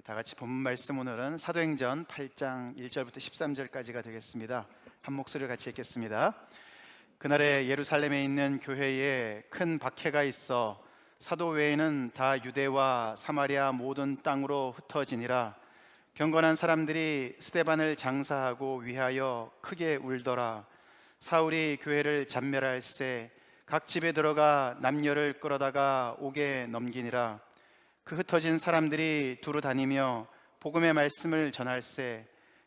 다 같이 본문 말씀 오늘은 사도행전 8장 1절부터 13절까지가 되겠습니다. 한 목소리를 같이 읽겠습니다. 그날에 예루살렘에 있는 교회에 큰 박해가 있어 사도 외에는 다 유대와 사마리아 모든 땅으로 흩어지니라. 경건한 사람들이 스데반을 장사하고 위하여 크게 울더라. 사울이 교회를 잔멸할세 각 집에 들어가 남녀를 끌어다가 옥에 넘기니라. 그 흩어진 사람들이 두루 다니며 복음의 말씀을 전할세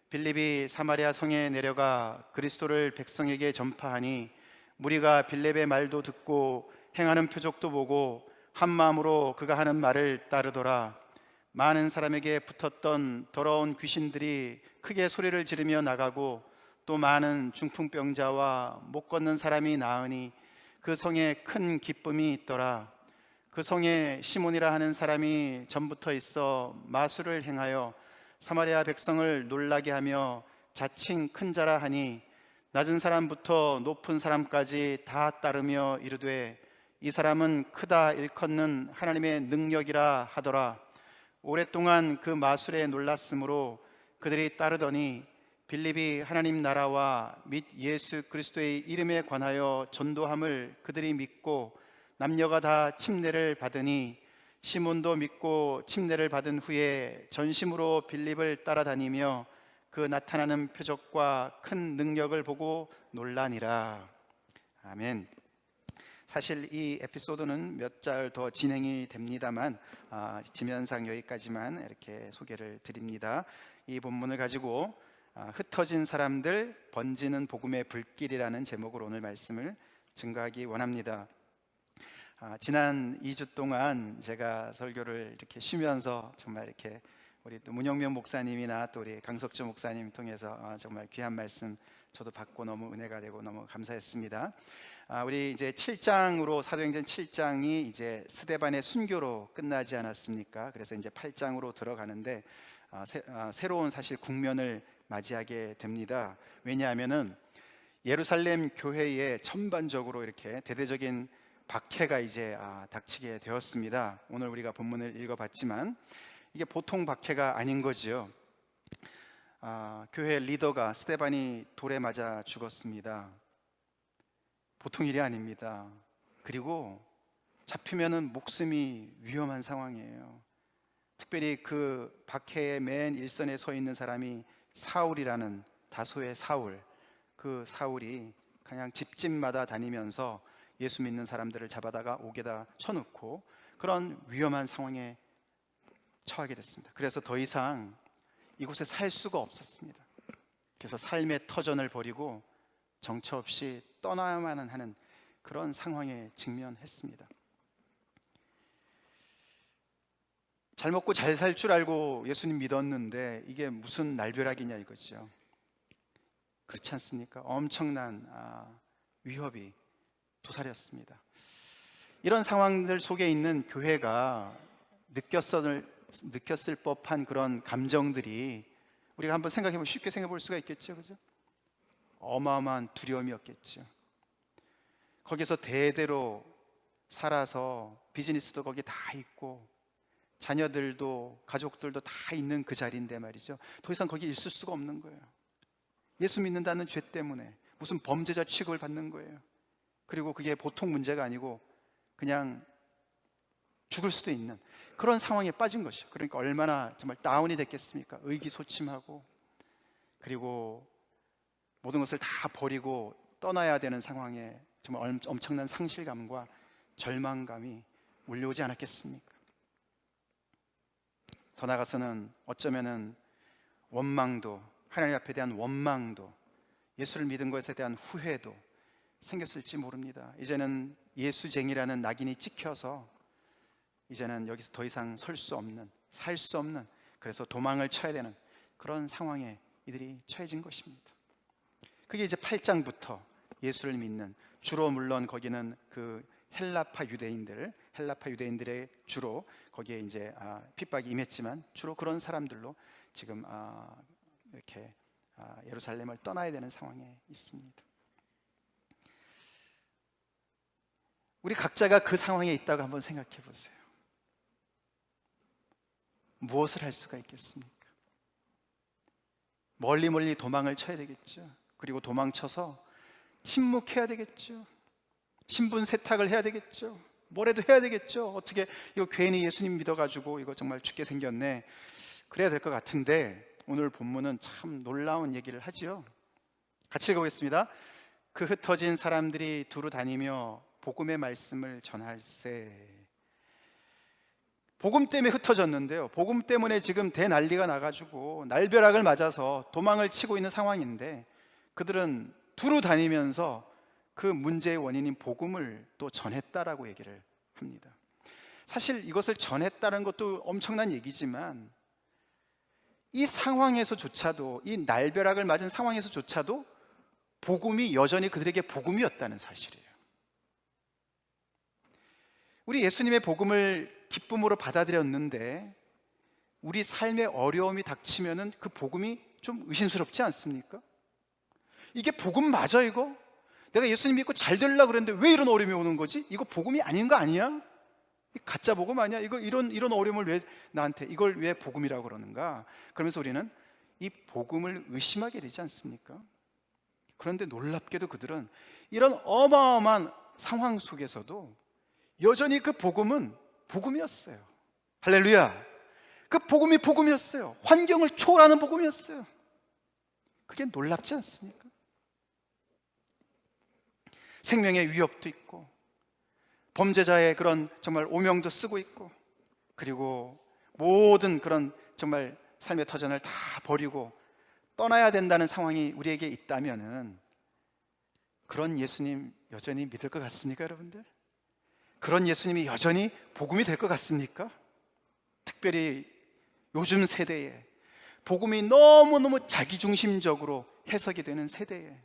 빌립이 사마리아 성에 내려가 그리스도를 백성에게 전파하니 무리가 빌립의 말도 듣고 행하는 표적도 보고 한 마음으로 그가 하는 말을 따르더라. 많은 사람에게 붙었던 더러운 귀신들이 크게 소리를 지르며 나가고 또 많은 중풍병자와 못 걷는 사람이 나으니 그 성에 큰 기쁨이 있더라. 그 성에 시몬이라 하는 사람이 전부터 있어 마술을 행하여 사마리아 백성을 놀라게 하며 자칭 큰 자라 하니 낮은 사람부터 높은 사람까지 다 따르며 이르되 이 사람은 크다 일컫는 하나님의 능력이라 하더라. 오랫동안 그 마술에 놀랐으므로 그들이 따르더니 빌립이 하나님 나라와 및 예수 그리스도의 이름에 관하여 전도함을 그들이 믿고 남녀가 다 침례를 받으니 시몬도 믿고 침례를 받은 후에 전심으로 빌립을 따라다니며 그 나타나는 표적과 큰 능력을 보고 놀라니라. 아멘. 사실 이 에피소드는 몇 절 더 진행이 됩니다만 지면상 여기까지만 이렇게 소개를 드립니다. 이 본문을 가지고 흩어진 사람들 번지는 복음의 불길이라는 제목으로 오늘 말씀을 증거하기 원합니다. 지난 2주 동안 제가 설교를 이렇게 쉬면서 정말 이렇게 우리 또 문영명 목사님이나 또 우리 강석주 목사님 통해서 정말 귀한 말씀 저도 받고 너무 은혜가 되고 너무 감사했습니다. 우리 이제 7장으로 사도행전 7장이 이제 스데반의 순교로 끝나지 않았습니까? 그래서 이제 8장으로 들어가는데 새로운 사실 국면을 맞이하게 됩니다. 왜냐하면은 예루살렘 교회에 전반적으로 이렇게 대대적인 박해가 이제 닥치게 되었습니다. 오늘 우리가 본문을 읽어봤지만 이게 보통 박해가 아닌 거죠. 교회 리더가 스데반이 돌에 맞아 죽었습니다. 보통 일이 아닙니다. 그리고 잡히면은 목숨이 위험한 상황이에요. 특별히 그 박해의 맨 일선에 서 있는 사람이 사울이라는 다소의 사울, 그 사울이 그냥 집집마다 다니면서 예수 믿는 사람들을 잡아다가 옥에다 쳐놓고 그런 위험한 상황에 처하게 됐습니다. 그래서 더 이상 이곳에 살 수가 없었습니다. 그래서 삶의 터전을 버리고 정처 없이 떠나야만 하는 그런 상황에 직면했습니다. 잘 먹고 잘 살 줄 알고 예수님 믿었는데 이게 무슨 날벼락이냐 이거죠. 그렇지 않습니까? 엄청난 위협이 도사렸습니다. 이런 상황들 속에 있는 교회가 느꼈을 법한 그런 감정들이 우리가 한번 쉽게 생각해 볼 수가 있겠죠, 그죠? 어마어마한 두려움이었겠죠. 거기서 대대로 살아서 비즈니스도 거기 다 있고 자녀들도 가족들도 다 있는 그 자리인데 말이죠. 더 이상 거기 있을 수가 없는 거예요. 예수 믿는다는 죄 때문에 무슨 범죄자 취급을 받는 거예요. 그리고 그게 보통 문제가 아니고 그냥 죽을 수도 있는 그런 상황에 빠진 것이죠. 그러니까 얼마나 정말 다운이 됐겠습니까? 의기소침하고 그리고 모든 것을 다 버리고 떠나야 되는 상황에 정말 엄청난 상실감과 절망감이 몰려오지 않았겠습니까? 더 나아가서는 어쩌면은 원망도, 하나님 앞에 대한 원망도, 예수를 믿은 것에 대한 후회도 생겼을지 모릅니다. 이제는 예수쟁이라는 낙인이 찍혀서 이제는 여기서 더 이상 설 수 없는, 살 수 없는, 그래서 도망을 쳐야 되는 그런 상황에 이들이 처해진 것입니다. 그게 이제 8장부터 예수를 믿는, 주로 물론 거기는 그 헬라파 유대인들의 주로 거기에 이제 핍박이 임했지만 주로 그런 사람들로 지금 이렇게 예루살렘을 떠나야 되는 상황에 있습니다. 우리 각자가 그 상황에 있다고 한번 생각해 보세요. 무엇을 할 수가 있겠습니까? 멀리 멀리 도망을 쳐야 되겠죠. 그리고 도망쳐서 침묵해야 되겠죠. 신분 세탁을 해야 되겠죠. 뭐라도 해야 되겠죠. 어떻게 이거 괜히 예수님 믿어가지고 이거 정말 죽게 생겼네, 그래야 될 것 같은데 오늘 본문은 참 놀라운 얘기를 하지요. 같이 읽어보겠습니다. 그 흩어진 사람들이 두루 다니며 복음의 말씀을 전할세. 복음 때문에 흩어졌는데요, 복음 때문에 지금 대난리가 나가지고 날벼락을 맞아서 도망을 치고 있는 상황인데 그들은 두루 다니면서 그 문제의 원인인 복음을 또 전했다라고 얘기를 합니다. 사실 이것을 전했다는 것도 엄청난 얘기지만 이 상황에서조차도, 이 날벼락을 맞은 상황에서조차도 복음이 여전히 그들에게 복음이었다는 사실이에요. 우리 예수님의 복음을 기쁨으로 받아들였는데 우리 삶의 어려움이 닥치면은 그 복음이 좀 의심스럽지 않습니까? 이게 복음 맞아 이거? 내가 예수님 믿고 잘 되려고 그랬는데 왜 이런 어려움이 오는 거지? 이거 복음이 아닌 거 아니야? 가짜 복음 아니야? 이런 어려움을 왜 나한테, 이걸 왜 복음이라고 그러는가? 그러면서 우리는 이 복음을 의심하게 되지 않습니까? 그런데 놀랍게도 그들은 이런 어마어마한 상황 속에서도 여전히 그 복음은 복음이었어요. 할렐루야! 그 복음이 복음이었어요. 환경을 초월하는 복음이었어요. 그게 놀랍지 않습니까? 생명의 위협도 있고 범죄자의 그런 정말 오명도 쓰고 있고, 그리고 모든 그런 정말 삶의 터전을 다 버리고 떠나야 된다는 상황이 우리에게 있다면은 그런 예수님 여전히 믿을 것 같습니까, 여러분들? 그런 예수님이 여전히 복음이 될 것 같습니까? 특별히 요즘 세대에 복음이 너무너무 자기중심적으로 해석이 되는 세대에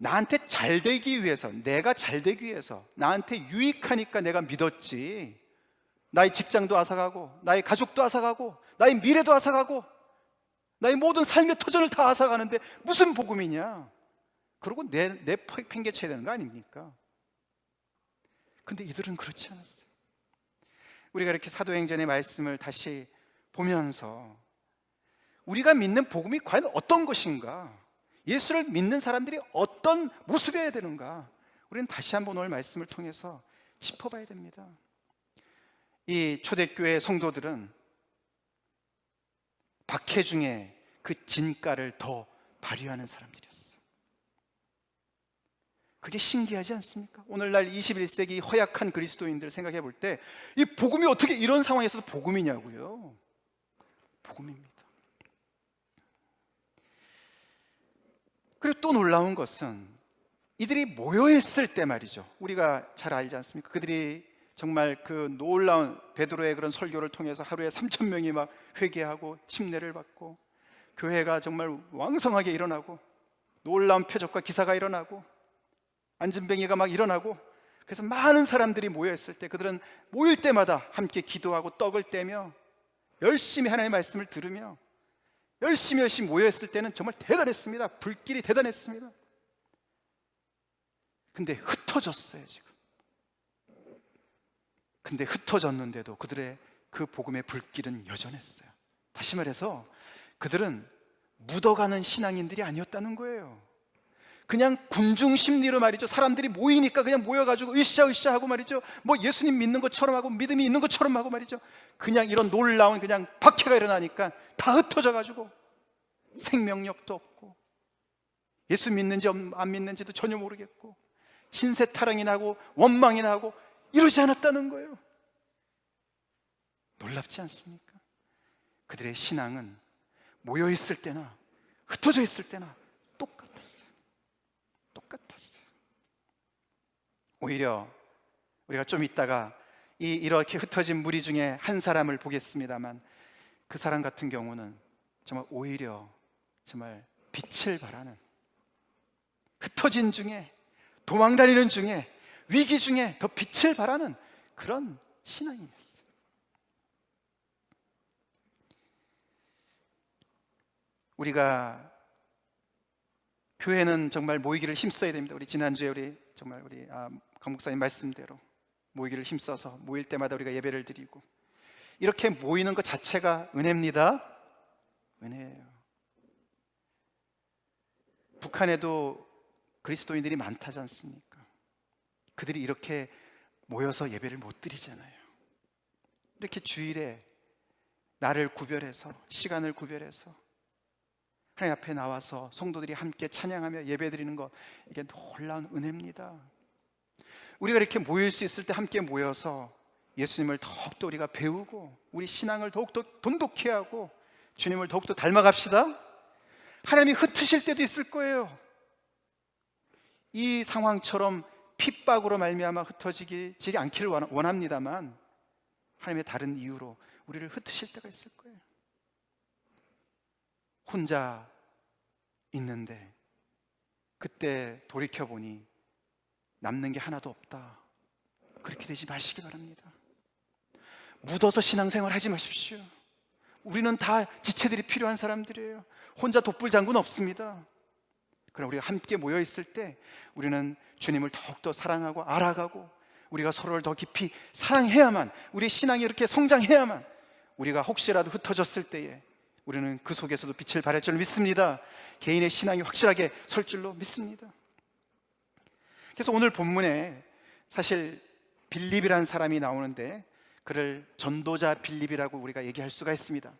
나한테 잘 되기 위해서, 내가 잘 되기 위해서, 나한테 유익하니까 내가 믿었지, 나의 직장도 앗아가고 나의 가족도 앗아가고 나의 미래도 앗아가고 나의 모든 삶의 터전을 다 앗아가는데 무슨 복음이냐, 그러고 내 팽개쳐야 되는 거 아닙니까? 근데 이들은 그렇지 않았어요. 우리가 이렇게 사도행전의 말씀을 다시 보면서 우리가 믿는 복음이 과연 어떤 것인가, 예수를 믿는 사람들이 어떤 모습이어야 되는가, 우리는 다시 한번 오늘 말씀을 통해서 짚어봐야 됩니다. 이 초대교회 성도들은 박해 중에 그 진가를 더 발휘하는 사람들이었어요. 그게 신기하지 않습니까? 오늘날 21세기 허약한 그리스도인들 생각해 볼 때 이 복음이 어떻게 이런 상황에서도 복음이냐고요. 복음입니다. 그리고 또 놀라운 것은 이들이 모여있을 때 말이죠, 우리가 잘 알지 않습니까? 그들이 정말 그 놀라운 베드로의 그런 설교를 통해서 하루에 3,000명이 막 회개하고 침례를 받고 교회가 정말 왕성하게 일어나고 놀라운 표적과 기사가 일어나고 안진뱅이가 막 일어나고, 그래서 많은 사람들이 모여있을 때 그들은 모일 때마다 함께 기도하고 떡을 떼며 열심히 하나님의 말씀을 들으며 열심히 모여있을 때는 정말 대단했습니다. 불길이 대단했습니다. 근데 흩어졌어요 지금. 근데 흩어졌는데도 그들의 그 복음의 불길은 여전했어요. 다시 말해서 그들은 묻어가는 신앙인들이 아니었다는 거예요. 그냥 군중 심리로 말이죠, 사람들이 모이니까 그냥 모여가지고 으쌰으쌰 하고 말이죠, 뭐 예수님 믿는 것처럼 하고 믿음이 있는 것처럼 하고 말이죠, 그냥 이런 놀라운 그냥 박해가 일어나니까 다 흩어져가지고 생명력도 없고 예수 믿는지 안 믿는지도 전혀 모르겠고 신세 타령이나 하고 원망이나 하고 이러지 않았다는 거예요. 놀랍지 않습니까? 그들의 신앙은 모여있을 때나 흩어져 있을 때나 똑같았어요. 오히려 우리가 좀 있다가 이렇게 흩어진 무리 중에 한 사람을 보겠습니다만, 그 사람 같은 경우는 정말 오히려 정말 빛을 발하는, 흩어진 중에 도망다니는 중에 위기 중에 더 빛을 발하는 그런 신앙인이었어요. 우리가 교회는 정말 모이기를 힘써야 됩니다. 우리 지난주에 우리 강 목사님 말씀대로 모이기를 힘써서 모일 때마다 우리가 예배를 드리고 이렇게 모이는 것 자체가 은혜입니다. 은혜예요. 북한에도 그리스도인들이 많다지 않습니까? 그들이 이렇게 모여서 예배를 못 드리잖아요. 이렇게 주일에 날을 구별해서, 시간을 구별해서 하나님 앞에 나와서 성도들이 함께 찬양하며 예배드리는 것, 이게 놀라운 은혜입니다. 우리가 이렇게 모일 수 있을 때 함께 모여서 예수님을 더욱더 우리가 배우고 우리 신앙을 더욱더 돈독히 하고 주님을 더욱더 닮아갑시다. 하나님이 흩으실 때도 있을 거예요. 이 상황처럼 핍박으로 말미암아 흩어지지 않기를 원합니다만, 하나님의 다른 이유로 우리를 흩으실 때가 있을 거예요. 혼자 있는데 그때 돌이켜보니 남는 게 하나도 없다. 그렇게 되지 마시기 바랍니다. 묻어서 신앙생활 하지 마십시오. 우리는 다 지체들이 필요한 사람들이에요. 혼자 독불장군 없습니다. 그럼 우리가 함께 모여 있을 때 우리는 주님을 더욱더 사랑하고 알아가고, 우리가 서로를 더 깊이 사랑해야만, 우리 신앙이 이렇게 성장해야만, 우리가 혹시라도 흩어졌을 때에 우리는 그 속에서도 빛을 발할 줄 믿습니다. 개인의 신앙이 확실하게 설 줄로 믿습니다. 그래서 오늘 본문에 사실 빌립이라는 사람이 나오는데, 그를 전도자 빌립이라고 우리가 얘기할 수가 있습니다.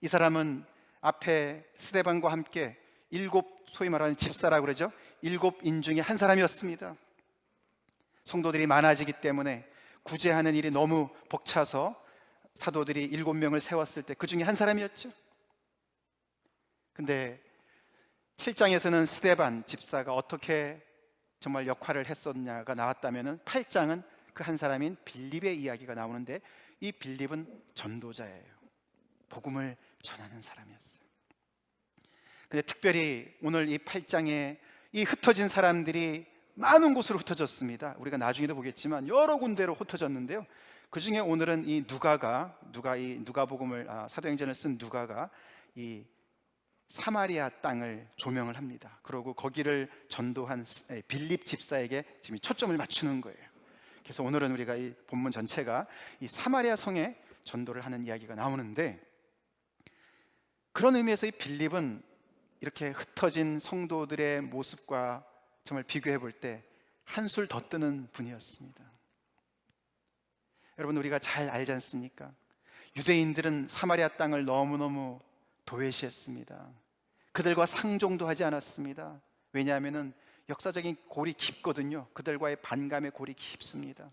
이 사람은 앞에 스데반과 함께 소위 말하는 집사라고 그러죠. 7인 중에 한 사람이었습니다. 성도들이 많아지기 때문에 구제하는 일이 너무 벅차서 사도들이 7명을 세웠을 때 그 중에 한 사람이었죠. 근데 7장에서는 스데반 집사가 어떻게 정말 역할을 했었냐가 나왔다면, 8장은 그 한 사람인 빌립의 이야기가 나오는데, 이 빌립은 전도자예요. 복음을 전하는 사람이었어요. 근데 특별히 오늘 이 8장에 이 흩어진 사람들이 많은 곳으로 흩어졌습니다. 우리가 나중에도 보겠지만 여러 군데로 흩어졌는데요, 그 중에 오늘은 이 누가복음을 사도행전을 쓴 누가가 이 사마리아 땅을 조명을 합니다. 그리고 거기를 전도한 빌립 집사에게 지금 초점을 맞추는 거예요. 그래서 오늘은 우리가 이 본문 전체가 이 사마리아 성에 전도를 하는 이야기가 나오는데, 그런 의미에서 이 빌립은 이렇게 흩어진 성도들의 모습과 정말 비교해 볼 때 한술 더 뜨는 분이었습니다. 여러분, 우리가 잘 알지 않습니까? 유대인들은 사마리아 땅을 너무너무 도외시했습니다. 그들과 상종도 하지 않았습니다. 왜냐하면 역사적인 골이 깊거든요. 그들과의 반감의 골이 깊습니다.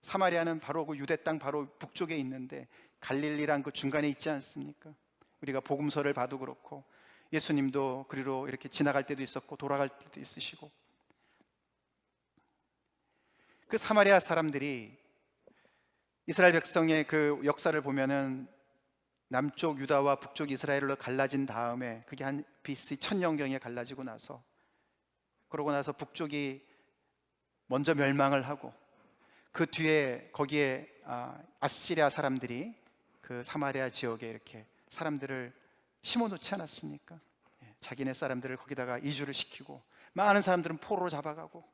사마리아는 바로 그 유대 땅 바로 북쪽에 있는데, 갈릴리랑 그 중간에 있지 않습니까? 우리가 복음서를 봐도 그렇고, 예수님도 그리로 이렇게 지나갈 때도 있었고 돌아갈 때도 있으시고, 그 사마리아 사람들이 이스라엘 백성의 그 역사를 보면은 남쪽 유다와 북쪽 이스라엘로 갈라진 다음에, 그게 한 BC 1000년경에 갈라지고 나서, 그러고 나서 북쪽이 먼저 멸망을 하고, 그 뒤에 거기에 아시리아 사람들이 그 사마리아 지역에 이렇게 사람들을 심어놓지 않았습니까? 자기네 사람들을 거기다가 이주를 시키고, 많은 사람들은 포로로 잡아가고,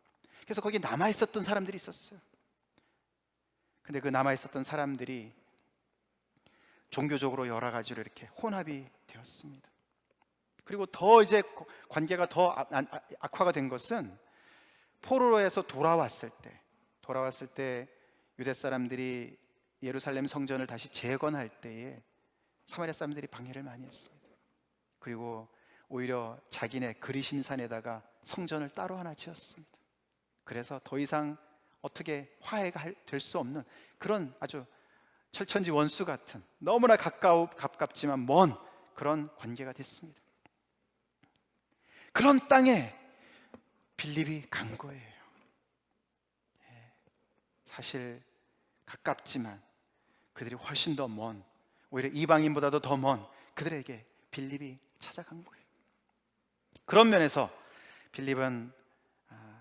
그래서 거기 남아있었던 사람들이 있었어요. 근데 그 남아있었던 사람들이 종교적으로 여러 가지로 이렇게 혼합이 되었습니다. 그리고 더 이제 관계가 더 악화가 된 것은, 포로로에서 돌아왔을 때 유대 사람들이 예루살렘 성전을 다시 재건할 때에 사마리아 사람들이 방해를 많이 했습니다. 그리고 오히려 자기네 그리심산에다가 성전을 따로 하나 지었습니다. 그래서 더 이상 어떻게 화해가 될 수 없는 그런 아주 철천지 원수 같은, 너무나 가깝지만 먼 그런 관계가 됐습니다. 그런 땅에 빌립이 간 거예요. 사실 가깝지만 그들이 훨씬 더 먼, 오히려 이방인보다도 더 먼 그들에게 빌립이 찾아간 거예요. 그런 면에서 빌립은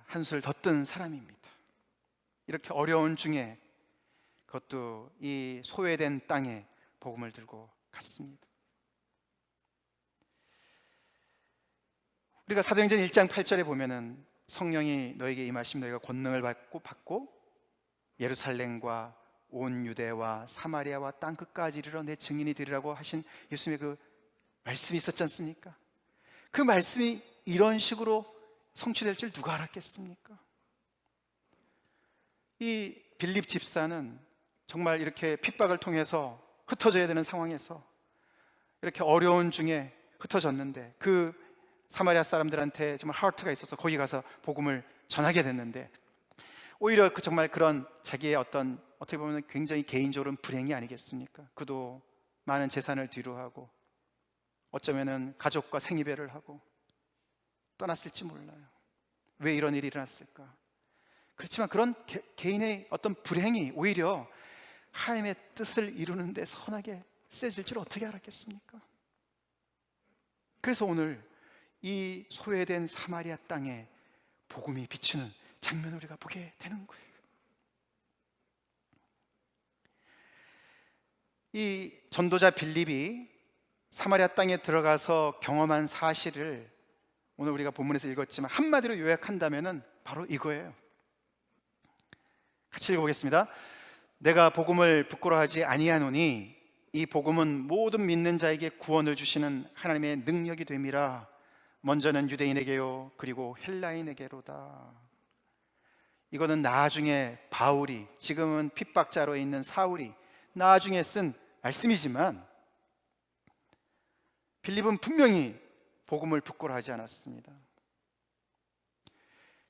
한술 더 뜬 사람입니다. 이렇게 어려운 중에 그것도 이 소외된 땅에 복음을 들고 갔습니다. 우리가 사도행전 1장 8절에 보면은 성령이 너에게 임하시면 너희가 권능을 받고 예루살렘과 온 유대와 사마리아와 땅 끝까지 이르러 내 증인이 되리라고 하신 예수님의 그 말씀이 있었지 않습니까? 그 말씀이 이런 식으로 성취될 줄 누가 알았겠습니까? 이 빌립 집사는 정말 이렇게 핍박을 통해서 흩어져야 되는 상황에서 이렇게 어려운 중에 흩어졌는데, 그 사마리아 사람들한테 정말 하트가 있어서 거기 가서 복음을 전하게 됐는데, 오히려 정말 그런 자기의 어떻게 보면 굉장히 개인적으로는 불행이 아니겠습니까? 그도 많은 재산을 뒤로 하고 어쩌면은 가족과 생이별을 하고 떠났을지 몰라요. 왜 이런 일이 일어났을까? 그렇지만 그런 개인의 어떤 불행이 오히려 하나님의 뜻을 이루는 데 선하게 쓰여질 줄 어떻게 알았겠습니까? 그래서 오늘 이 소외된 사마리아 땅에 복음이 비추는 장면을 우리가 보게 되는 거예요. 이 전도자 빌립이 사마리아 땅에 들어가서 경험한 사실을 오늘 우리가 본문에서 읽었지만 한마디로 요약한다면은 바로 이거예요. 같이 읽어보겠습니다. 내가 복음을 부끄러워하지 아니하노니 이 복음은 모든 믿는 자에게 구원을 주시는 하나님의 능력이 됨이라. 먼저는 유대인에게요 그리고 헬라인에게로다. 이거는 나중에 바울이, 지금은 핍박자로 있는 사울이 나중에 쓴 말씀이지만 빌립은 분명히 복음을 부끄러워하지 않았습니다.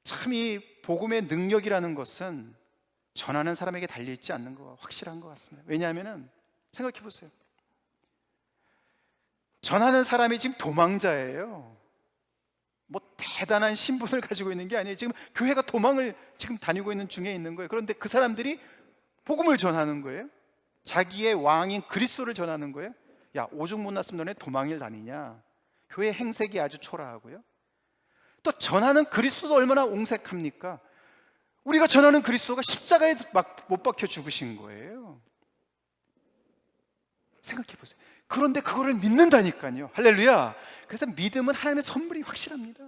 참 이 복음의 능력이라는 것은 전하는 사람에게 달려있지 않는 거가 확실한 것 같습니다. 왜냐하면 생각해 보세요. 전하는 사람이 지금 도망자예요. 뭐 대단한 신분을 가지고 있는 게 아니에요. 지금 교회가 도망을 지금 다니고 있는 중에 있는 거예요. 그런데 그 사람들이 복음을 전하는 거예요. 자기의 왕인 그리스도를 전하는 거예요. 야, 오죽 못났으면 너네 도망을 다니냐. 교회 행색이 아주 초라하고요. 또 전하는 그리스도도 얼마나 옹색합니까? 우리가 전하는 그리스도가 십자가에 막 못 박혀 죽으신 거예요. 생각해 보세요. 그런데 그거를 믿는다니까요. 할렐루야. 그래서 믿음은 하나님의 선물이 확실합니다.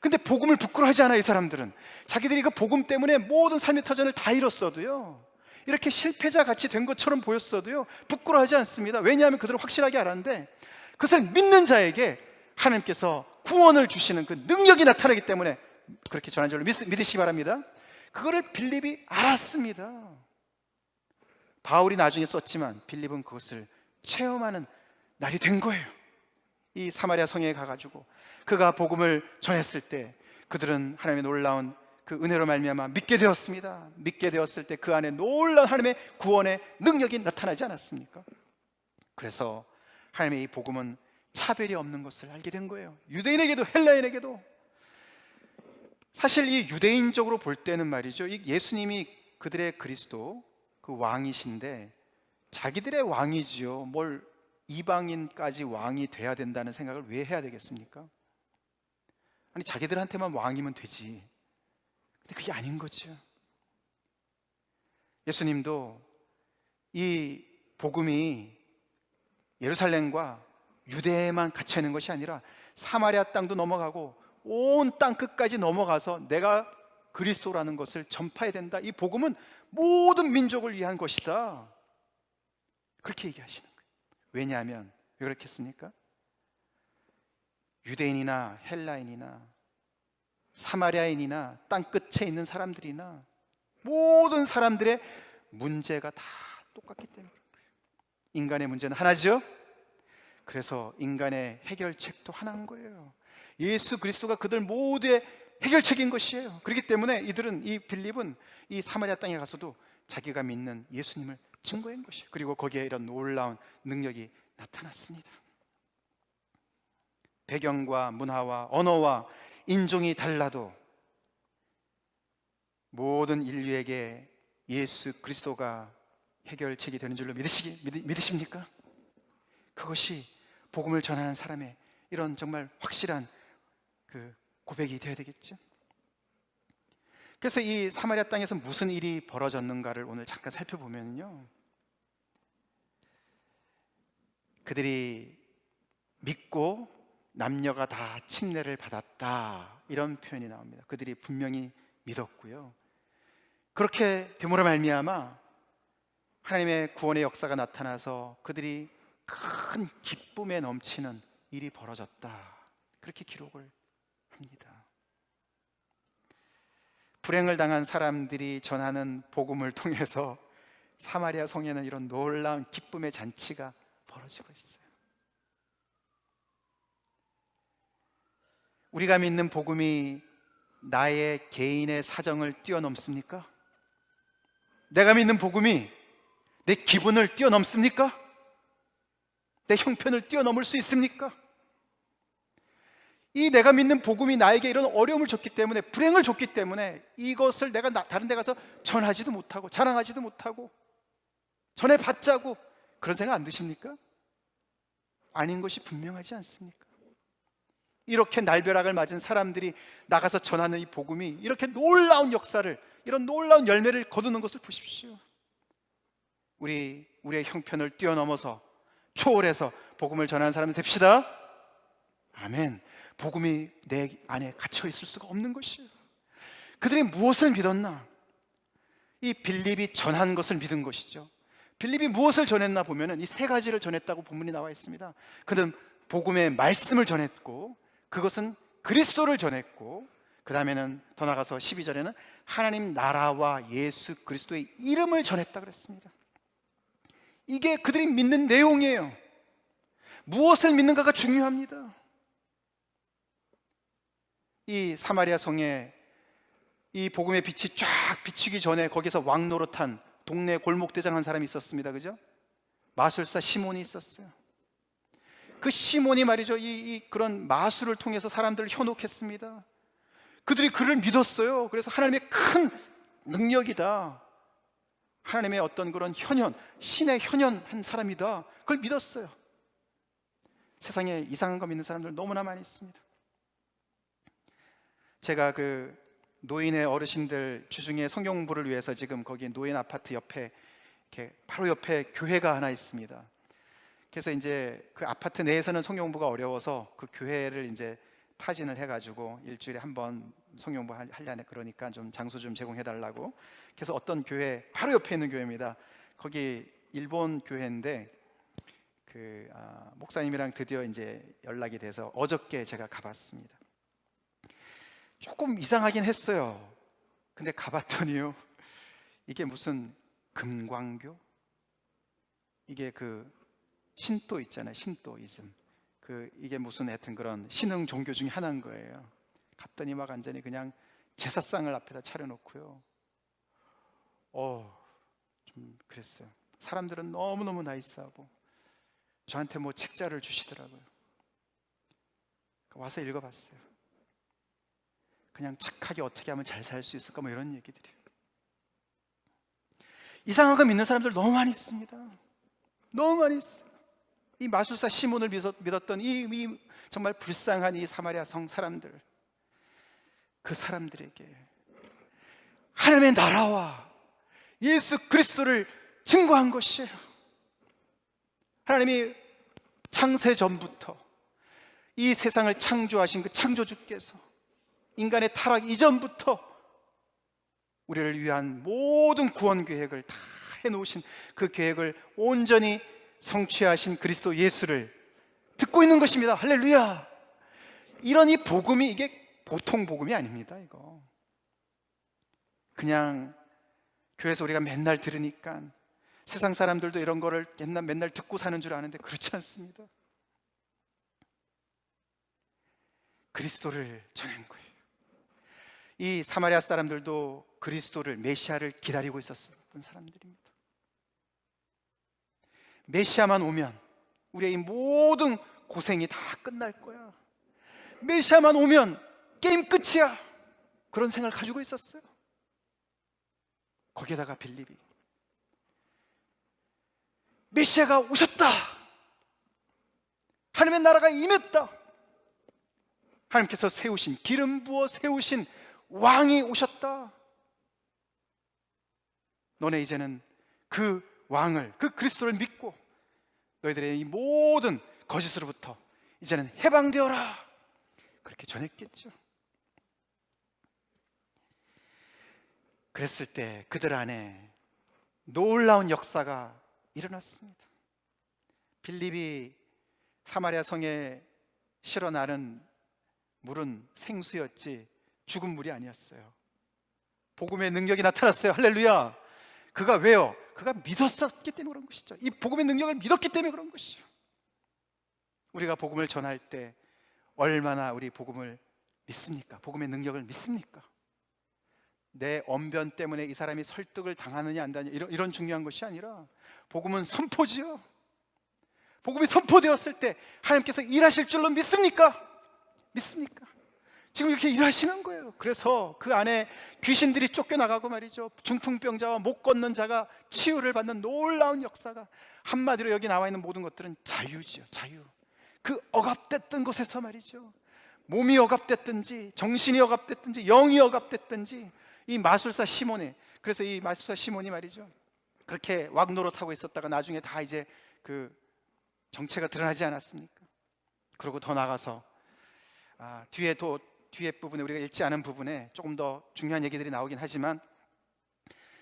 근데 복음을 부끄러워하지 않아요. 이 사람들은 자기들이 그 복음 때문에 모든 삶의 터전을 다 잃었어도요, 이렇게 실패자 같이 된 것처럼 보였어도요 부끄러워하지 않습니다. 왜냐하면 그들은 확실하게 알았는데 그것을 믿는 자에게 하나님께서 구원을 주시는 그 능력이 나타나기 때문에 그렇게 전한 줄로 믿으시기 바랍니다. 그거를 빌립이 알았습니다. 바울이 나중에 썼지만 빌립은 그것을 체험하는 날이 된 거예요. 이 사마리아 성에 가가지고 그가 복음을 전했을 때 그들은 하나님의 놀라운 그 은혜로 말미암아 믿게 되었습니다. 믿게 되었을 때 그 안에 놀라운 하나님의 구원의 능력이 나타나지 않았습니까? 그래서 하나님의 이 복음은 차별이 없는 것을 알게 된 거예요. 유대인에게도 헬라인에게도. 사실 이 유대인적으로 볼 때는 말이죠, 이 예수님이 그들의 그리스도, 그 왕이신데 자기들의 왕이지요. 뭘 이방인까지 왕이 돼야 된다는 생각을 왜 해야 되겠습니까? 아니, 자기들한테만 왕이면 되지. 근데 그게 아닌 거죠. 예수님도 이 복음이 예루살렘과 유대에만 갇혀 있는 것이 아니라 사마리아 땅도 넘어가고 온 땅 끝까지 넘어가서 내가 그리스도라는 것을 전파해야 된다. 이 복음은 모든 민족을 위한 것이다. 그렇게 얘기하시는 거예요. 왜냐하면 왜 그렇겠습니까? 유대인이나 헬라인이나 사마리아인이나 땅 끝에 있는 사람들이나 모든 사람들의 문제가 다 똑같기 때문에 그런 거예요. 인간의 문제는 하나죠. 그래서 인간의 해결책도 하나인 거예요. 예수 그리스도가 그들 모두의 해결책인 것이에요. 그렇기 때문에 이들은, 이 빌립은 이 사마리아 땅에 가서도 자기가 믿는 예수님을 증거한 것이에요. 그리고 거기에 이런 놀라운 능력이 나타났습니다. 배경과 문화와 언어와 인종이 달라도 모든 인류에게 예수 그리스도가 해결책이 되는 줄로 믿으십니까? 그것이 복음을 전하는 사람의 이런 정말 확실한 그 고백이 되어야 되겠죠. 그래서 이 사마리아 땅에서 무슨 일이 벌어졌는가를 오늘 잠깐 살펴보면요, 그들이 믿고 남녀가 다 침례를 받았다, 이런 표현이 나옵니다. 그들이 분명히 믿었고요. 그렇게 되므로 말미암아 하나님의 구원의 역사가 나타나서 그들이 큰 기쁨에 넘치는 일이 벌어졌다, 그렇게 기록을 합니다. 불행을 당한 사람들이 전하는 복음을 통해서 사마리아 성에는 이런 놀라운 기쁨의 잔치가 벌어지고 있어요. 우리가 믿는 복음이 나의 개인의 사정을 뛰어넘습니까? 내가 믿는 복음이 내 기분을 뛰어넘습니까? 내 형편을 뛰어넘을 수 있습니까? 이 내가 믿는 복음이 나에게 이런 어려움을 줬기 때문에, 불행을 줬기 때문에 이것을 내가 다른 데 가서 전하지도 못하고 자랑하지도 못하고 전해받자고 그런 생각 안 드십니까? 아닌 것이 분명하지 않습니까? 이렇게 날벼락을 맞은 사람들이 나가서 전하는 이 복음이 이렇게 놀라운 역사를, 이런 놀라운 열매를 거두는 것을 보십시오. 우리의 형편을 뛰어넘어서 초월해서 복음을 전하는 사람이 됩시다. 아멘. 복음이 내 안에 갇혀 있을 수가 없는 것이에요. 그들이 무엇을 믿었나? 이 빌립이 전한 것을 믿은 것이죠. 빌립이 무엇을 전했나 보면은 이 세 가지를 전했다고 본문이 나와 있습니다. 그는 복음의 말씀을 전했고, 그것은 그리스도를 전했고, 그 다음에는 더 나가서 12절에는 하나님 나라와 예수 그리스도의 이름을 전했다 그랬습니다. 이게 그들이 믿는 내용이에요. 무엇을 믿는가가 중요합니다. 이 사마리아 성에 이 복음의 빛이 쫙 비추기 전에 거기서 왕 노릇한 동네 골목대장 한 사람이 있었습니다. 그죠? 마술사 시몬이 있었어요. 그 시몬이 말이죠, 그런 마술을 통해서 사람들을 현혹했습니다. 그들이 그를 믿었어요. 그래서 하나님의 큰 능력이다, 하나님의 어떤 그런 현현, 신의 현현한 사람이다, 그걸 믿었어요. 세상에 이상한 거 믿는 사람들 너무나 많이 있습니다. 제가 그 노인의 어르신들 주중에 성경 공부를 위해서 지금 거기 노인 아파트 옆에 이렇게 바로 옆에 교회가 하나 있습니다. 그래서 이제 그 아파트 내에서는 성경 공부가 어려워서 그 교회를 이제 타진을 해가지고 일주일에 한 번 성경 공부 하려네, 그러니까 좀 장소 좀 제공해 달라고. 그래서 어떤 교회, 바로 옆에 있는 교회입니다. 거기 일본 교회인데 목사님이랑 드디어 이제 연락이 돼서 어저께 제가 가봤습니다. 조금 이상하긴 했어요. 근데 가봤더니요, 이게 무슨 금광교? 이게 그 신도 있잖아요, 신도이즘. 이게 무슨 하여튼 그런 신흥 종교 중에 하나인 거예요. 갔더니 막 완전히 그냥 제사상을 앞에다 차려놓고요. 좀 그랬어요. 사람들은 너무너무 나이스하고 저한테 뭐 책자를 주시더라고요. 와서 읽어봤어요. 그냥 착하게 어떻게 하면 잘 살 수 있을까, 뭐 이런 얘기들이에요. 이상한 거 믿는 사람들 너무 많이 있습니다. 너무 많이 있어요. 이 마술사 시몬을 믿었던 이 정말 불쌍한 이 사마리아 성 사람들, 그 사람들에게 하나님의 나라와 예수 그리스도를 증거한 것이에요. 하나님이 창세 전부터 이 세상을 창조하신 그 창조주께서 인간의 타락 이전부터 우리를 위한 모든 구원 계획을 다 해놓으신 그 계획을 온전히 성취하신 그리스도 예수를 듣고 있는 것입니다. 할렐루야. 이런 이 복음이, 이게 보통 복음이 아닙니다. 이거 그냥 교회에서 우리가 맨날 들으니까 세상 사람들도 이런 거를 맨날 듣고 사는 줄 아는데 그렇지 않습니다. 그리스도를 전한 거예요. 이 사마리아 사람들도 그리스도를, 메시아를 기다리고 있었던 사람들입니다. 메시아만 오면 우리의 이 모든 고생이 다 끝날 거야. 메시아만 오면 게임 끝이야. 그런 생각을 가지고 있었어요. 거기에다가 빌립이 메시아가 오셨다, 하나님의 나라가 임했다, 하나님께서 세우신, 기름 부어 세우신 왕이 오셨다. 너네 이제는 그 왕을, 그 그리스도를 믿고 너희들의 이 모든 거짓으로부터 이제는 해방되어라, 그렇게 전했겠죠. 그랬을 때 그들 안에 놀라운 역사가 일어났습니다. 빌립이 사마리아 성에 실어 나른 물은 생수였지 죽은 물이 아니었어요. 복음의 능력이 나타났어요. 할렐루야. 그가 왜요? 그가 믿었었기 때문에 그런 것이죠. 이 복음의 능력을 믿었기 때문에 그런 것이죠. 우리가 복음을 전할 때 얼마나 우리 복음을 믿습니까? 복음의 능력을 믿습니까? 내 언변 때문에 이 사람이 설득을 당하느냐 안 당하느냐 이런 중요한 것이 아니라 복음은 선포지요. 복음이 선포되었을 때 하나님께서 일하실 줄로 믿습니까? 믿습니까? 지금 이렇게 일하시는 거예요. 그래서 그 안에 귀신들이 쫓겨나가고 말이죠. 중풍병자와 못 걷는 자가 치유를 받는 놀라운 역사가, 한마디로 여기 나와 있는 모든 것들은 자유지요. 자유. 그 억압됐던 곳에서 말이죠, 몸이 억압됐든지 정신이 억압됐든지 영이 억압됐든지, 이 마술사 시몬이, 그래서 이 마술사 시몬이 말이죠, 그렇게 왁노릇하고 있었다가 나중에 다 이제 그 정체가 드러나지 않았습니까? 그리고 더 나가서 뒤에 부분에, 우리가 읽지 않은 부분에 조금 더 중요한 얘기들이 나오긴 하지만,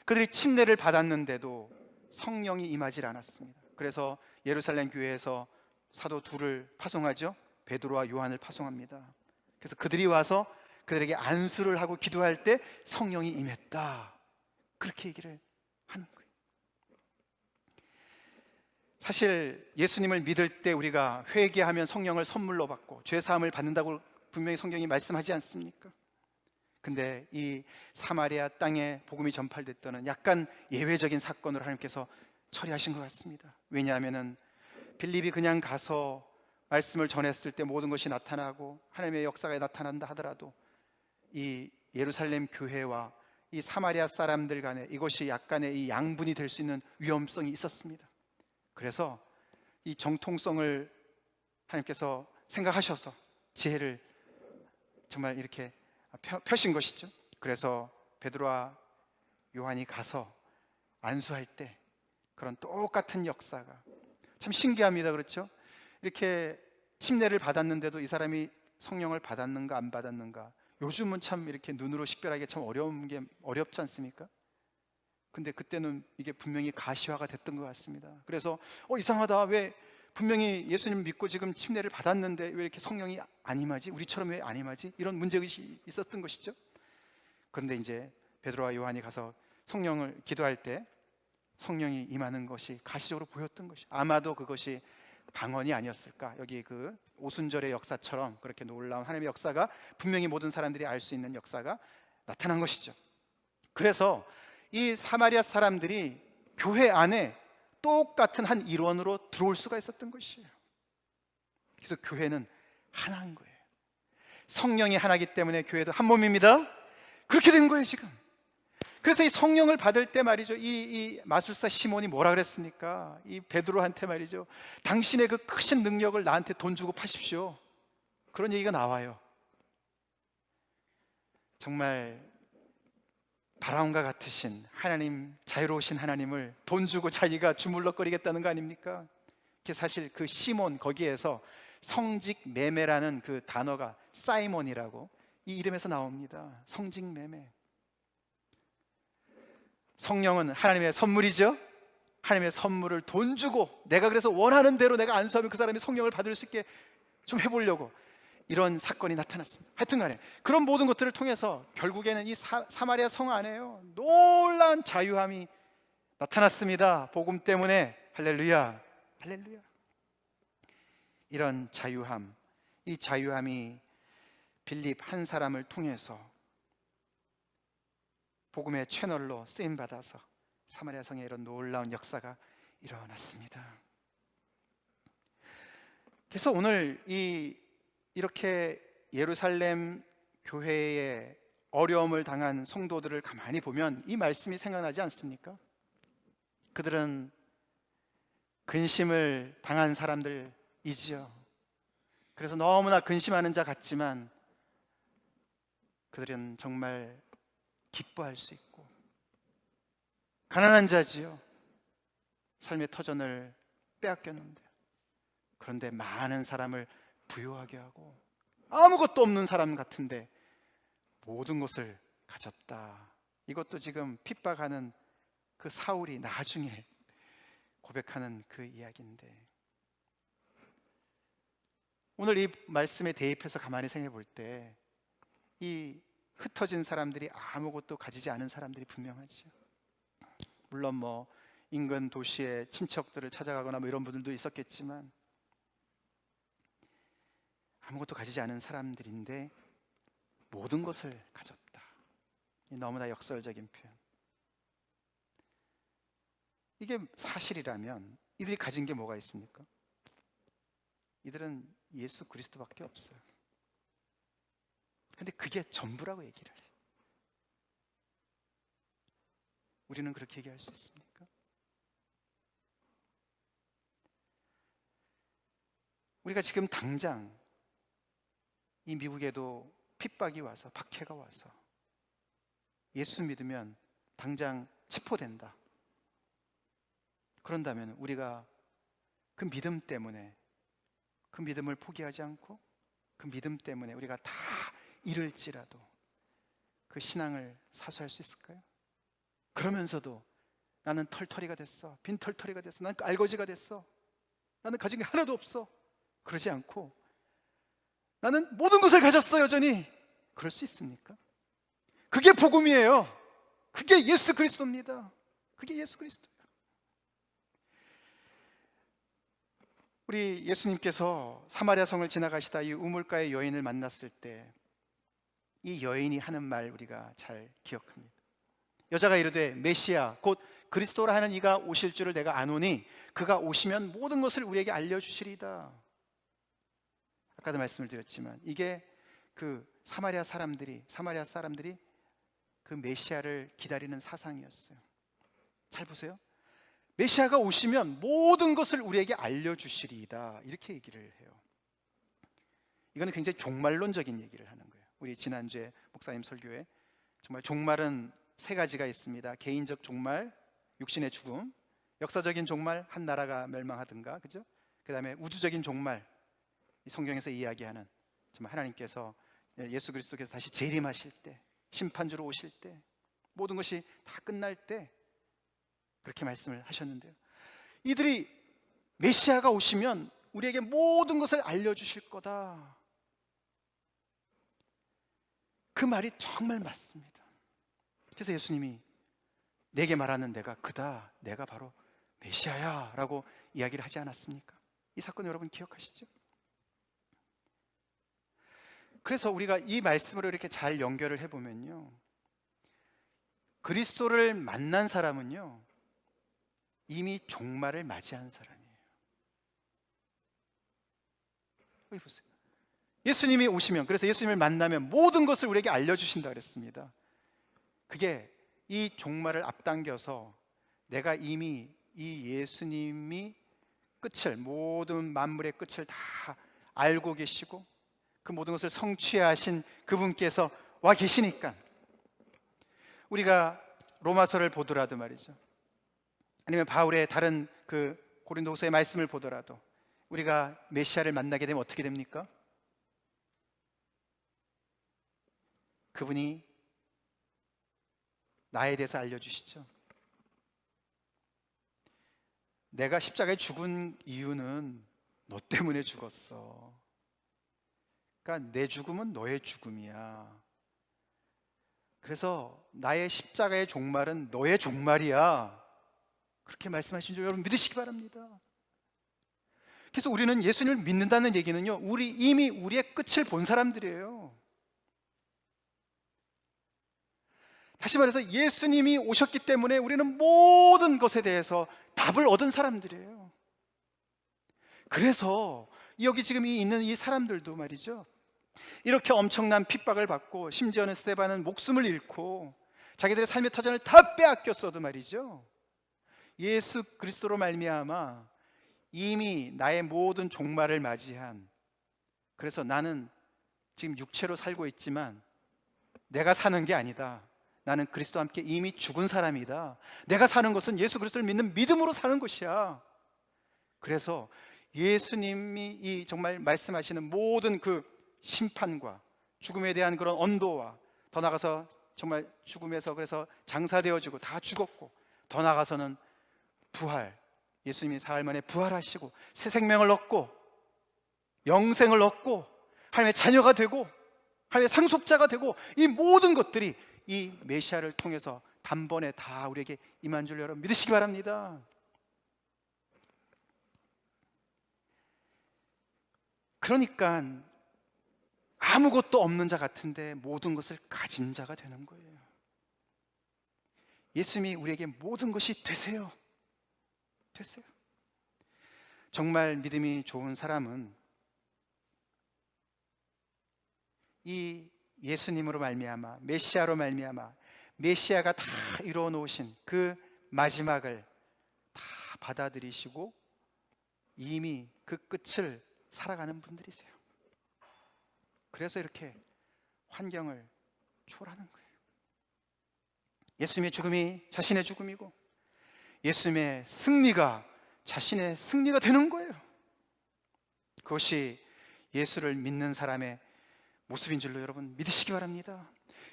그들이 침례를 받았는데도 성령이 임하지 않았습니다. 그래서 예루살렘 교회에서 사도 둘을 파송하죠. 베드로와 요한을 파송합니다. 그래서 그들이 와서 그들에게 안수를 하고 기도할 때 성령이 임했다, 그렇게 얘기를 하는 거예요. 사실 예수님을 믿을 때 우리가 회개하면 성령을 선물로 받고 죄사함을 받는다고 분명히 성경이 말씀하지 않습니까? 근데 이 사마리아 땅에 복음이 전파됐다는 약간 예외적인 사건으로 하나님께서 처리하신 것 같습니다. 왜냐하면 빌립이 그냥 가서 말씀을 전했을 때 모든 것이 나타나고 하나님의 역사가 나타난다 하더라도 이 예루살렘 교회와 이 사마리아 사람들 간에 이것이 약간의 이 양분이 될 수 있는 위험성이 있었습니다. 그래서 이 정통성을 하나님께서 생각하셔서 지혜를 정말 이렇게 펴신 것이죠. 그래서 베드로와 요한이 가서 안수할 때 그런 똑같은 역사가, 참 신기합니다. 그렇죠? 이렇게 침례를 받았는데도 이 사람이 성령을 받았는가 안 받았는가, 요즘은 참 이렇게 눈으로 식별하기 참 어렵지 않습니까? 근데 그때는 이게 분명히 가시화가 됐던 것 같습니다. 그래서 이상하다, 왜 분명히 예수님 믿고 지금 침례를 받았는데 왜 이렇게 성령이 안 임하지? 우리처럼 왜 안 임하지? 이런 문제의식이 있었던 것이죠. 그런데 이제 베드로와 요한이 가서 성령을 기도할 때 성령이 임하는 것이 가시적으로 보였던 것이, 아마도 그것이 방언이 아니었을까. 여기 그 오순절의 역사처럼 그렇게 놀라운 하나님의 역사가 분명히 모든 사람들이 알 수 있는 역사가 나타난 것이죠. 그래서 이 사마리아 사람들이 교회 안에 똑같은 한 일원으로 들어올 수가 있었던 것이에요. 그래서 교회는 하나인 거예요. 성령이 하나이기 때문에 교회도 한 몸입니다. 그렇게 된 거예요 지금. 그래서 이 성령을 받을 때 말이죠, 이 마술사 시몬이 뭐라 그랬습니까? 이 베드로한테 말이죠, 당신의 그 크신 능력을 나한테 돈 주고 파십시오, 그런 얘기가 나와요. 정말 바라온과 같으신 하나님, 자유로우신 하나님을 돈 주고 자기가 주물럭거리겠다는 거 아닙니까? 사실 그 시몬, 거기에서 성직 매매라는 그 단어가 사이몬이라고 이 이름에서 나옵니다. 성직 매매. 성령은 하나님의 선물이죠. 하나님의 선물을 돈 주고, 내가 그래서 원하는 대로 내가 안수하면 그 사람이 성령을 받을 수 있게 좀 해보려고 이런 사건이 나타났습니다. 하여튼 간에 그런 모든 것들을 통해서 결국에는 이 사마리아 성 안에요, 놀라운 자유함이 나타났습니다. 복음 때문에. 할렐루야, 할렐루야. 이런 자유함, 이 자유함이 빌립 한 사람을 통해서 복음의 채널로 쓰임받아서 사마리아 성에 이런 놀라운 역사가 일어났습니다. 그래서 오늘 이렇게 예루살렘 교회에 어려움을 당한 성도들을 가만히 보면 이 말씀이 생각나지 않습니까? 그들은 근심을 당한 사람들이지요. 그래서 너무나 근심하는 자 같지만 그들은 정말 기뻐할 수 있고, 가난한 자지요. 삶의 터전을 빼앗겼는데, 그런데 많은 사람을 부유하게 하고 아무것도 없는 사람 같은데 모든 것을 가졌다. 이것도 지금 핍박하는 그 사울이 나중에 고백하는 그 이야기인데, 오늘 이 말씀에 대입해서 가만히 생각해 볼 때 이 흩어진 사람들이 아무것도 가지지 않은 사람들이 분명하죠. 물론 뭐 인근 도시의 친척들을 찾아가거나 뭐 이런 분들도 있었겠지만 아무것도 가지지 않은 사람들인데 모든 것을 가졌다. 너무나 역설적인 표현. 이게 사실이라면 이들이 가진 게 뭐가 있습니까? 이들은 예수 그리스도밖에 없어요. 근데 그게 전부라고 얘기를 해요. 우리는 그렇게 얘기할 수 있습니까? 우리가 지금 당장 이 미국에도 핍박이 와서, 박해가 와서 예수 믿으면 당장 체포된다. 그런다면 우리가 그 믿음 때문에, 그 믿음을 포기하지 않고 그 믿음 때문에 우리가 다 잃을지라도 그 신앙을 사수할 수 있을까요? 그러면서도 나는 털털이가 됐어, 빈털터리가 됐어, 나는 알거지가 됐어, 나는 가진 게 하나도 없어, 그러지 않고 나는 모든 것을 가졌어 여전히, 그럴 수 있습니까? 그게 복음이에요. 그게 예수 그리스도입니다. 그게 예수 그리스도예요. 우리 예수님께서 사마리아 성을 지나가시다 이 우물가의 여인을 만났을 때 이 여인이 하는 말 우리가 잘 기억합니다. 여자가 이르되 메시아 곧 그리스도라 하는 이가 오실 줄을 내가 아노니 그가 오시면 모든 것을 우리에게 알려주시리이다. 아까도 말씀을 드렸지만 이게 그 사마리아 사람들이 그 메시아를 기다리는 사상이었어요. 잘 보세요. 메시아가 오시면 모든 것을 우리에게 알려주시리이다, 이렇게 얘기를 해요. 이거는 굉장히 종말론적인 얘기를 하는 거예요. 우리 지난주에 목사님 설교에 정말 종말은 세 가지가 있습니다. 개인적 종말, 육신의 죽음, 역사적인 종말, 한 나라가 멸망하든가, 그죠? 그 다음에 우주적인 종말, 이 성경에서 이야기하는 정말 하나님께서, 예수 그리스도께서 다시 재림하실 때, 심판주로 오실 때, 모든 것이 다 끝날 때 그렇게 말씀을 하셨는데요, 이들이 메시아가 오시면 우리에게 모든 것을 알려주실 거다, 그 말이 정말 맞습니다. 그래서 예수님이 내게 말하는 내가 그다, 내가 바로 메시아야 라고 이야기를 하지 않았습니까? 이 사건 여러분 기억하시죠? 그래서 우리가 이 말씀으로 이렇게 잘 연결을 해보면요, 그리스도를 만난 사람은요 이미 종말을 맞이한 사람이에요. 여기 보세요. 예수님이 오시면, 그래서 예수님을 만나면 모든 것을 우리에게 알려주신다 그랬습니다. 그게 이 종말을 앞당겨서 내가 이미 이 예수님이 끝을, 모든 만물의 끝을 다 알고 계시고 그 모든 것을 성취하신 그분께서 와 계시니까, 우리가 로마서를 보더라도 말이죠, 아니면 바울의 다른 그 고린도후서의 말씀을 보더라도 우리가 메시아를 만나게 되면 어떻게 됩니까? 그분이 나에 대해서 알려주시죠. 내가 십자가에 죽은 이유는 너 때문에 죽었어. 그러니까 내 죽음은 너의 죽음이야. 그래서 나의 십자가의 종말은 너의 종말이야. 그렇게 말씀하신 줄 여러분 믿으시기 바랍니다. 그래서 우리는 예수님을 믿는다는 얘기는요, 이미 우리의 끝을 본 사람들이에요. 다시 말해서 예수님이 오셨기 때문에 우리는 모든 것에 대해서 답을 얻은 사람들이에요. 그래서 여기 지금 있는 이 사람들도 말이죠, 이렇게 엄청난 핍박을 받고 심지어는 스데반은 목숨을 잃고 자기들의 삶의 터전을 다 빼앗겼어도 말이죠, 예수 그리스도로 말미암아 이미 나의 모든 종말을 맞이한, 그래서 나는 지금 육체로 살고 있지만 내가 사는 게 아니다, 나는 그리스도와 함께 이미 죽은 사람이다, 내가 사는 것은 예수 그리스도를 믿는 믿음으로 사는 것이야. 그래서 예수님이 이 정말 말씀하시는 모든 그 심판과 죽음에 대한 그런 언도와, 더 나아가서 정말 죽음에서 그래서 장사되어지고 다 죽었고, 더 더 나아가서는 부활, 예수님이 사흘 만에 부활하시고 새 생명을 얻고 영생을 얻고 하나님의 자녀가 되고 하나님의 상속자가 되고, 이 모든 것들이 이 메시아를 통해서 단번에 다 우리에게 임한 줄 여러분 믿으시기 바랍니다. 그러니까 아무것도 없는 자 같은데 모든 것을 가진 자가 되는 거예요. 예수님이 우리에게 모든 것이 되세요. 정말 믿음이 좋은 사람은 이 예수님으로 말미암아, 메시아로 말미암아, 메시아가 다 이루어 놓으신 그 마지막을 다 받아들이시고 이미 그 끝을 살아가는 분들이세요. 그래서 이렇게 환경을 초월하는 거예요. 예수님의 죽음이 자신의 죽음이고 예수님의 승리가 자신의 승리가 되는 거예요. 그것이 예수를 믿는 사람의 모습인 줄로 여러분 믿으시기 바랍니다.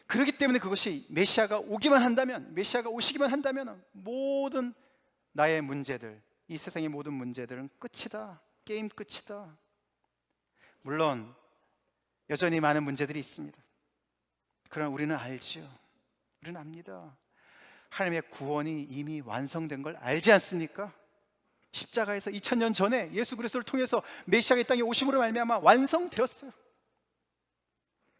그렇기 때문에 그것이 메시아가 오기만 한다면, 메시아가 오시기만 한다면 모든 나의 문제들, 이 세상의 모든 문제들은 끝이다. 게임 끝이다. 물론 여전히 많은 문제들이 있습니다. 그러나 우리는 알지요. 우리는 압니다. 하나님의 구원이 이미 완성된 걸 알지 않습니까? 십자가에서 2000년 전에 예수 그리스도를 통해서 메시아가 이 땅에 오심으로 말미암아 완성되었어요.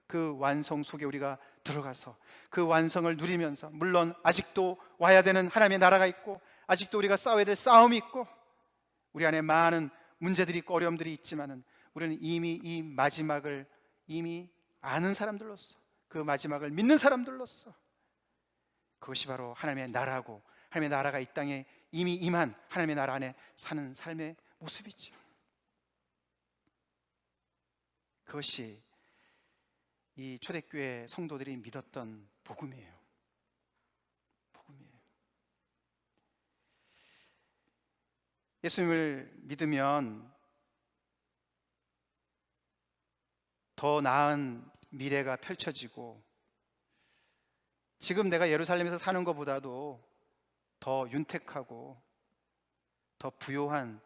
그 완성 속에 우리가 들어가서 그 완성을 누리면서, 물론 아직도 와야 되는 하나님의 나라가 있고 아직도 우리가 싸워야 될 싸움이 있고 우리 안에 많은 문제들이 있고 어려움들이 있지만은 우리는 이미 이 마지막을 이미 아는 사람들로서, 그 마지막을 믿는 사람들로서, 그것이 바로 하나님의 나라고, 하나님의 나라가 이 땅에 이미 임한 하나님의 나라 안에 사는 삶의 모습이죠. 그것이 이 초대교회 성도들이 믿었던 복음이에요. 예수님을 믿으면 더 나은 미래가 펼쳐지고, 지금 내가 예루살렘에서 사는 것보다도 더 윤택하고 더 부요한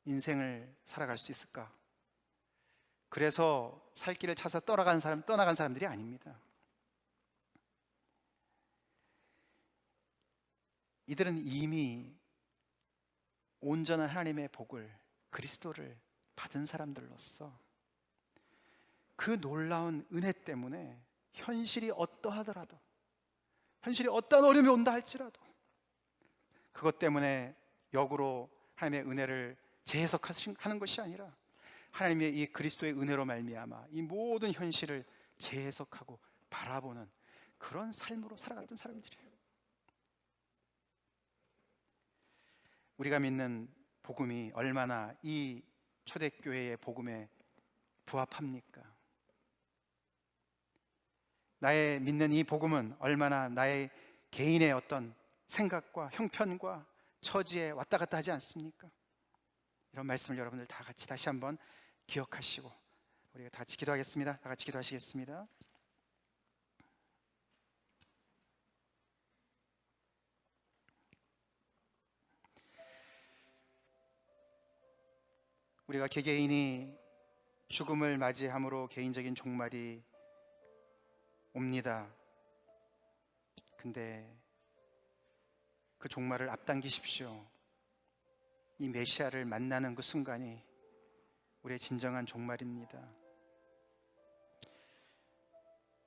인생을 살아갈 수 있을까? 그래서 살 길을 찾아 떠나간 사람들이 아닙니다. 이들은 이미 온전한 하나님의 복을, 그리스도를 받은 사람들로서 그 놀라운 은혜 때문에 현실이 어떠하더라도, 현실이 어떠한 어려움이 온다 할지라도 그것 때문에 역으로 하나님의 은혜를 재해석하는 것이 아니라 하나님의 이 그리스도의 은혜로 말미암아 이 모든 현실을 재해석하고 바라보는 그런 삶으로 살아갔던 사람들이에요. 우리가 믿는 복음이 얼마나 이 초대교회의 복음에 부합합니까? 나의 믿는 이 복음은 얼마나 나의 개인의 어떤 생각과 형편과 처지에 왔다 갔다 하지 않습니까? 이런 말씀을 여러분들 다 같이 다시 한번 기억하시고 우리가 다 같이 기도하겠습니다. 다 같이 기도하시겠습니다. 우리가 개개인이 죽음을 맞이함으로 개인적인 종말이 옵니다. 근데 그 종말을 앞당기십시오. 이 메시아를 만나는 그 순간이 우리의 진정한 종말입니다.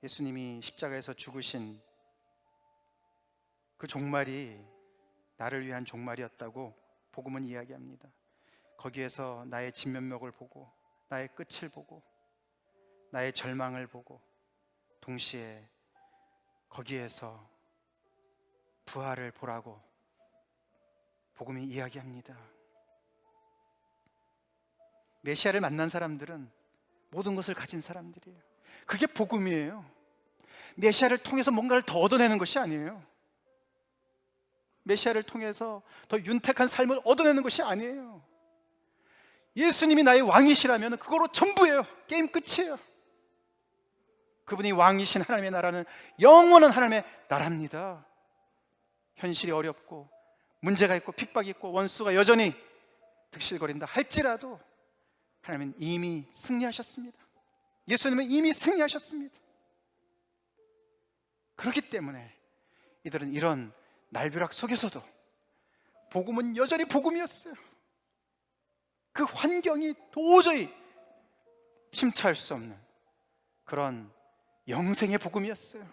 예수님이 십자가에서 죽으신 그 종말이 나를 위한 종말이었다고 복음은 이야기합니다. 거기에서 나의 진면목을 보고, 나의 끝을 보고, 나의 절망을 보고, 동시에 거기에서 부활을 보라고 복음이 이야기합니다. 메시아를 만난 사람들은 모든 것을 가진 사람들이에요. 그게 복음이에요. 메시아를 통해서 뭔가를 더 얻어내는 것이 아니에요. 메시아를 통해서 더 윤택한 삶을 얻어내는 것이 아니에요. 예수님이 나의 왕이시라면 그거로 전부예요. 게임 끝이에요. 그분이 왕이신 하나님의 나라는 영원한 하나님의 나라입니다. 현실이 어렵고 문제가 있고 핍박이 있고 원수가 여전히 득실거린다 할지라도 하나님은 이미 승리하셨습니다. 예수님은 이미 승리하셨습니다. 그렇기 때문에 이들은 이런 날벼락 속에서도 복음은 여전히 복음이었어요. 그 환경이 도저히 침투할 수 없는 그런 영생의 복음이었어요.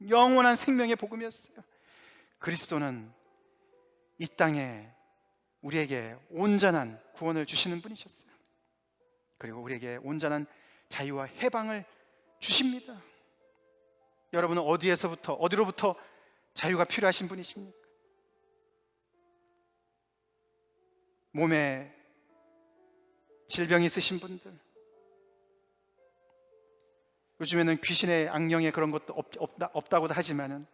영원한 생명의 복음이었어요. 그리스도는 이 땅에 우리에게 온전한 구원을 주시는 분이셨어요. 그리고 우리에게 온전한 자유와 해방을 주십니다. 여러분은 어디로부터 자유가 필요하신 분이십니까? 몸에 질병이 있으신 분들, 요즘에는 귀신의 악령의 그런 것도 없다고도 하지만은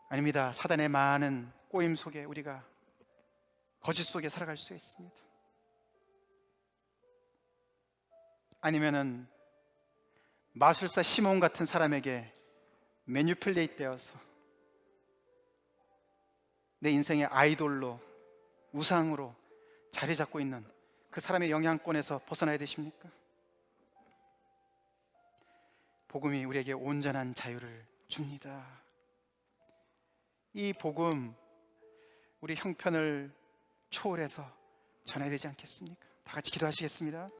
아닙니다. 사단의 많은 꼬임 속에 우리가 거짓 속에 살아갈 수 있습니다. 아니면은 마술사 시몬 같은 사람에게 매니플레이트 되어서 내 인생의 아이돌로, 우상으로 자리 잡고 있는 그 사람의 영향권에서 벗어나야 되십니까? 복음이 우리에게 온전한 자유를 줍니다. 이 복음, 우리 형편을 초월해서 전해야 되지 않겠습니까? 다 같이 기도하시겠습니다.